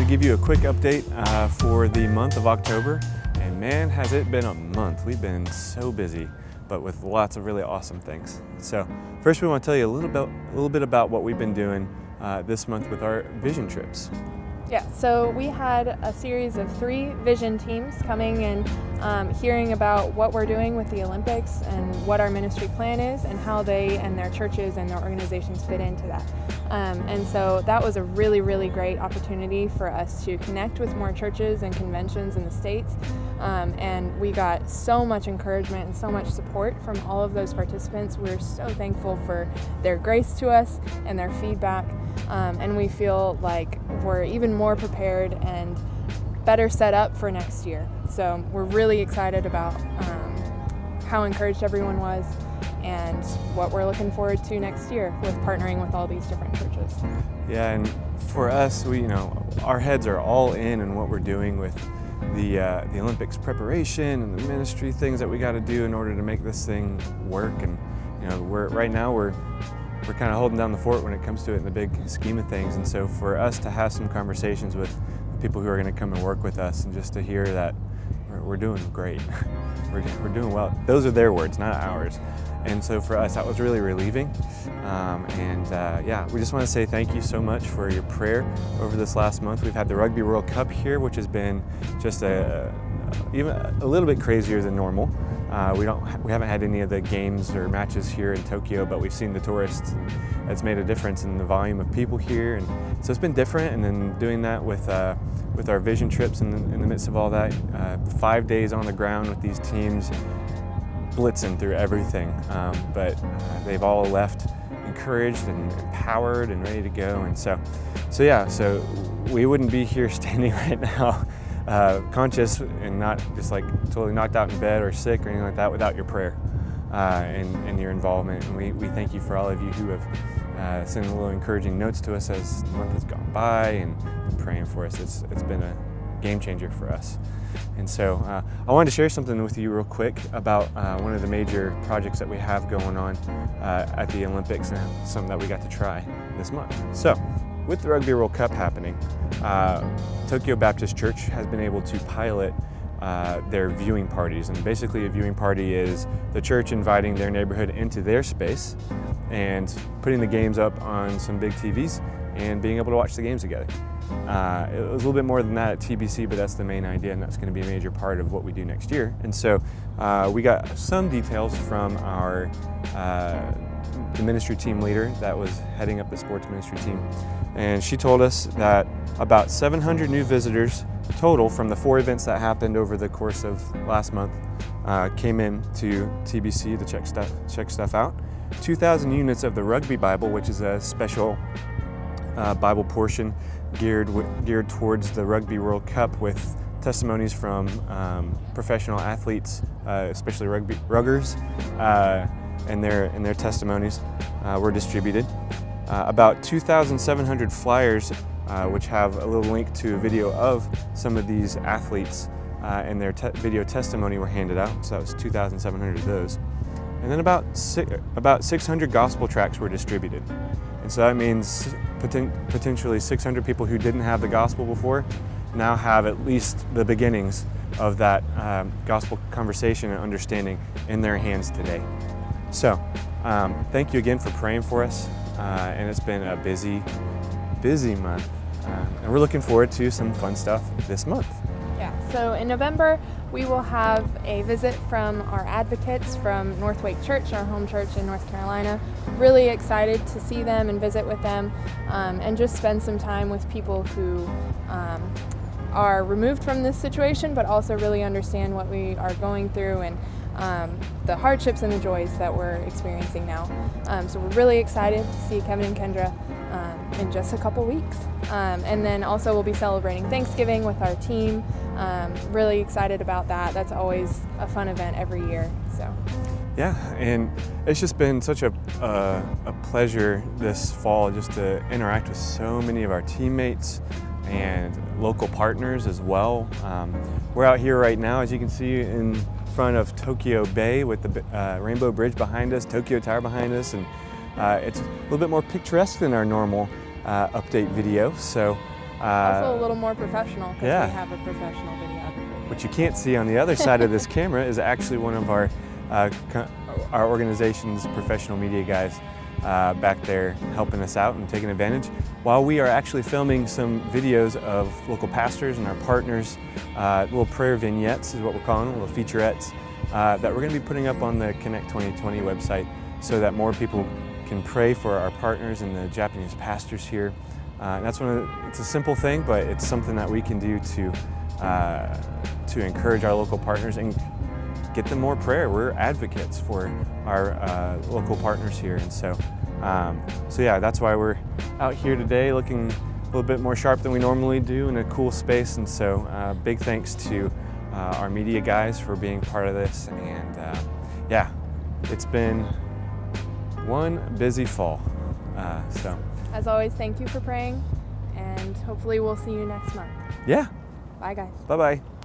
give you a quick update for the month of October. And man, has it been a month. We've been so busy, but with lots of really awesome things. So first we want to tell you a little bit about what we've been doing this month with our vision trips. Yeah, so we had a series of 3 vision teams coming and hearing about what we're doing with the Olympics and what our ministry plan is and how they and their churches and their organizations fit into that. And so that was a really, really great opportunity for us to connect with more churches and conventions in the States. And we got so much encouragement and so much support from all of those participants. We're so thankful for their grace to us and their feedback. And we feel like we're even more prepared and better set up for next year. So we're really excited about how encouraged everyone was and what we're looking forward to next year with partnering with all these different churches. Yeah, and for us, our heads are all in what we're doing with the Olympics preparation and the ministry things that we got to do in order to make this thing work. And right now we're kind of holding down the fort when it comes to it in the big scheme of things. And so for us to have some conversations with people who are going to come and work with us, and just to hear that we're doing great, we're doing well. Those are their words, not ours. And so for us, that was really relieving. Yeah, we just want to say thank you so much for your prayer over this last month. We've had the Rugby World Cup here, which has been just even a little bit crazier than normal. We haven't had any of the games or matches here in Tokyo, but we've seen the tourists, and it's made a difference in the volume of people here, and so it's been different. And then doing that with our vision trips in the midst of all that, 5 days on the ground with these teams, blitzing through everything, but they've all left encouraged and empowered and ready to go. And so we wouldn't be here standing right now conscious and not just like totally knocked out in bed or sick or anything like that without your prayer and your involvement. And we thank you for all of you who have sent little encouraging notes to us as the month has gone by and praying for us. It's been a game changer for us. And so I wanted to share something with you real quick about one of the major projects that we have going on at the Olympics, and something that we got to try this month. So with the Rugby World Cup happening, Tokyo Baptist Church has been able to pilot their viewing parties. And basically a viewing party is the church inviting their neighborhood into their space and putting the games up on some big TVs and being able to watch the games together. It was a little bit more than that at TBC, but that's the main idea, and that's going to be a major part of what we do next year. And so we got some details from the ministry team leader that was heading up the sports ministry team, and she told us that about 700 new visitors total from the 4 events that happened over the course of last month came in to TBC to check stuff out. 2,000 units of the Rugby Bible, which is a special Bible portion geared towards the Rugby World Cup, with testimonies from professional athletes, especially ruggers, and their testimonies were distributed. About 2,700 flyers, which have a little link to a video of some of these athletes and their video testimony, were handed out. So that was 2,700 of those. And then about 600 gospel tracts were distributed. And so that means potentially 600 people who didn't have the gospel before now have at least the beginnings of that gospel conversation and understanding in their hands today. So thank you again for praying for us, and it's been a busy month, and we're looking forward to some fun stuff this month. Yeah, so in November we will have a visit from our advocates from North Wake Church, our home church in North Carolina. Really excited to see them and visit with them, and just spend some time with people who are removed from this situation, but also really understand what we are going through and the hardships and the joys that we're experiencing now. So we're really excited to see Kevin and Kendra in just a couple weeks. And then also we'll be celebrating Thanksgiving with our team. Really excited about that. That's always a fun event every year. So. Yeah, and it's just been such a pleasure this fall just to interact with so many of our teammates and local partners as well. We're out here right now, as you can see, in front of Tokyo Bay with the Rainbow Bridge behind us, Tokyo Tower behind us, and it's a little bit more picturesque than our normal update video. So Also a little more professional because yeah. we have a professional videographer. What you can't see on the other side of this camera is actually one of our organization's professional media guys back there helping us out and taking advantage, while we are actually filming some videos of local pastors and our partners, little prayer vignettes is what we're calling them, little featurettes, that we're going to be putting up on the Connect 2020 website so that more people can pray for our partners and the Japanese pastors here. And that's it's a simple thing, but it's something that we can do to encourage our local partners and get them more prayer. We're advocates for our local partners here, and so yeah, that's why we're out here today looking a little bit more sharp than we normally do in a cool space. And so big thanks to our media guys for being part of this, and yeah, it's been one busy fall. So as always, thank you for praying, and hopefully we'll see you next month. Yeah. Bye guys. Bye-bye.